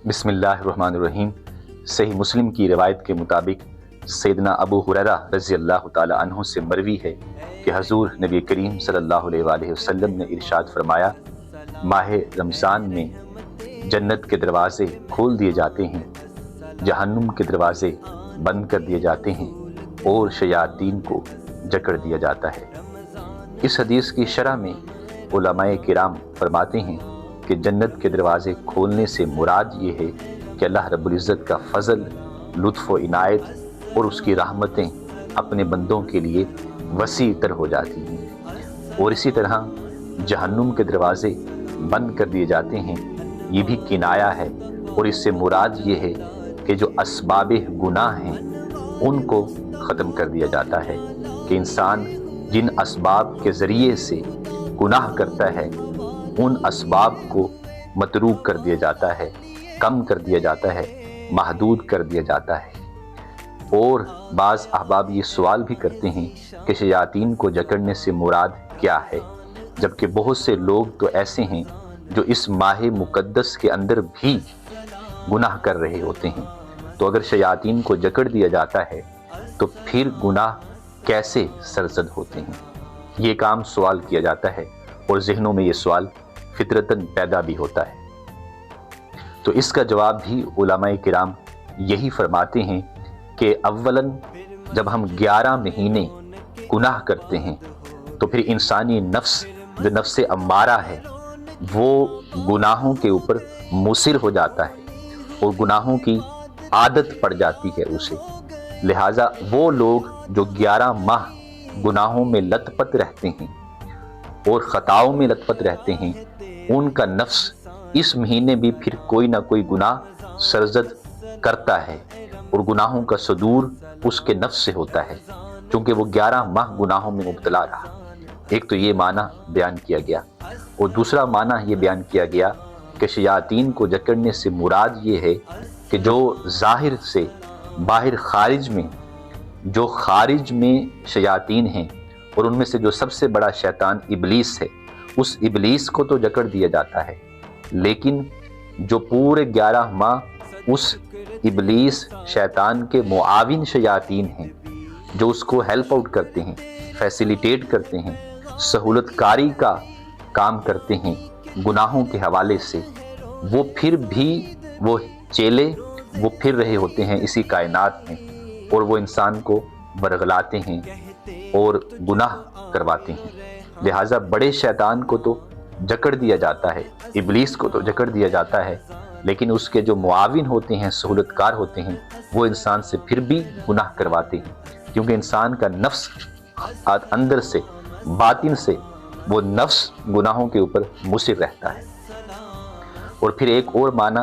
بسم اللہ الرحمن الرحیم۔ صحیح مسلم کی روایت کے مطابق سیدنا ابو ہریرہ رضی اللہ تعالی عنہ سے مروی ہے کہ حضور نبی کریم صلی اللہ علیہ وآلہ وسلم نے ارشاد فرمایا، ماہ رمضان میں جنت کے دروازے کھول دیے جاتے ہیں، جہنم کے دروازے بند کر دیے جاتے ہیں اور شیاطین کو جکڑ دیا جاتا ہے۔ اس حدیث کی شرح میں علماء کرام فرماتے ہیں کہ جنت کے دروازے کھولنے سے مراد یہ ہے کہ اللہ رب العزت کا فضل، لطف و عنایت اور اس کی رحمتیں اپنے بندوں کے لیے وسیع تر ہو جاتی ہیں، اور اسی طرح جہنم کے دروازے بند کر دیے جاتے ہیں۔ یہ بھی کنایا ہے، اور اس سے مراد یہ ہے کہ جو اسباب گناہ ہیں ان کو ختم کر دیا جاتا ہے، کہ انسان جن اسباب کے ذریعے سے گناہ کرتا ہے ان اسباب کو متروک کر دیا جاتا ہے، کم کر دیا جاتا ہے، محدود کر دیا جاتا ہے۔ اور بعض احباب یہ سوال بھی کرتے ہیں کہ شیاطین کو جکڑنے سے مراد کیا ہے، جبکہ بہت سے لوگ تو ایسے ہیں جو اس ماہ مقدس کے اندر بھی گناہ کر رہے ہوتے ہیں، تو اگر شیاطین کو جکڑ دیا جاتا ہے تو پھر گناہ کیسے سرزد ہوتے ہیں؟ یہ ایک عام سوال کیا جاتا ہے، اور ذہنوں میں یہ سوال فطرتاً پیدا بھی ہوتا ہے۔ تو اس کا جواب بھی علماء کرام یہی فرماتے ہیں کہ اولاً جب ہم 11 مہینے گناہ کرتے ہیں تو پھر انسانی نفس جو نفس امارہ ہے وہ گناہوں کے اوپر مصر ہو جاتا ہے اور گناہوں کی عادت پڑ جاتی ہے اسے۔ لہٰذا وہ لوگ جو 11 ماہ گناہوں میں لت پت رہتے ہیں اور خطاؤں میں لت پت رہتے ہیں، ان کا نفس اس مہینے بھی پھر کوئی نہ کوئی گناہ سرزد کرتا ہے، اور گناہوں کا صدور اس کے نفس سے ہوتا ہے، چونکہ وہ 11 ماہ گناہوں میں مبتلا رہا۔ ایک تو یہ معنی بیان کیا گیا، اور دوسرا معنی یہ بیان کیا گیا کہ شیاطین کو جکڑنے سے مراد یہ ہے کہ جو ظاہر سے باہر خارج میں شیاطین ہیں، اور ان میں سے جو سب سے بڑا شیطان ابلیس ہے، اس ابلیس کو تو جکڑ دیا جاتا ہے، لیکن جو پورے 11 ماہ اس ابلیس شیطان کے معاون شیاطین ہیں، جو اس کو ہیلپ آؤٹ کرتے ہیں، فیسیلیٹیٹ کرتے ہیں، سہولت کاری کا کام کرتے ہیں گناہوں کے حوالے سے، وہ پھر بھی وہ چیلے وہ پھر رہے ہوتے ہیں اسی کائنات میں، اور وہ انسان کو برگلاتے ہیں اور گناہ کرواتے ہیں۔ لہٰذا بڑے شیطان کو تو جکڑ دیا جاتا ہے، ابلیس کو تو جکڑ دیا جاتا ہے، لیکن اس کے جو معاون ہوتے ہیں، سہولت کار ہوتے ہیں، وہ انسان سے پھر بھی گناہ کرواتے ہیں، کیونکہ انسان کا نفس اندر سے باطن سے وہ نفس گناہوں کے اوپر مصر رہتا ہے۔ اور پھر ایک اور معنی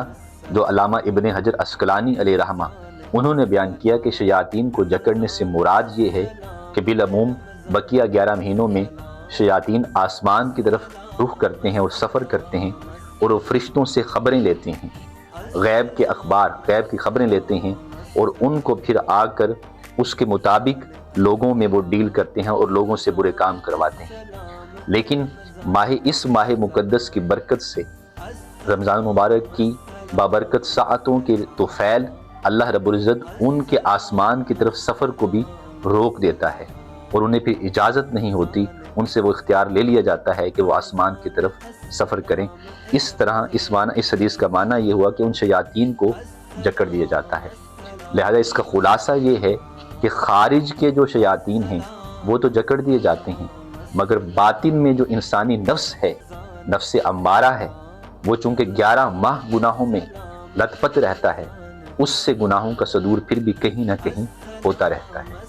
جو علامہ ابن حجر عسقلانی علیہ رحمہ انہوں نے بیان کیا کہ شیاطین کو جکڑنے سے مراد یہ ہے کہ بالعموم بقیہ 11 مہینوں میں شیاطین آسمان کی طرف رخ کرتے ہیں اور سفر کرتے ہیں، اور وہ فرشتوں سے خبریں لیتے ہیں، غیب کے اخبار، غیب کی خبریں لیتے ہیں، اور ان کو پھر آ کر اس کے مطابق لوگوں میں وہ ڈیل کرتے ہیں اور لوگوں سے برے کام کرواتے ہیں۔ لیکن اس ماہ مقدس کی برکت سے، رمضان مبارک کی بابرکت ساعتوں کے طفیل، اللہ رب العزت ان کے آسمان کی طرف سفر کو بھی روک دیتا ہے، اور انہیں پھر اجازت نہیں ہوتی، ان سے وہ اختیار لے لیا جاتا ہے کہ وہ آسمان کی طرف سفر کریں۔ اس طرح اس حدیث کا معنی یہ ہوا کہ ان شیاطین کو جکڑ دیا جاتا ہے۔ لہذا اس کا خلاصہ یہ ہے کہ خارج کے جو شیاطین ہیں وہ تو جکڑ دیے جاتے ہیں، مگر باطن میں جو انسانی نفس ہے، نفس امارہ ہے، وہ چونکہ 11 ماہ گناہوں میں لت پت رہتا ہے، اس سے گناہوں کا صدور پھر بھی کہیں نہ کہیں ہوتا رہتا ہے۔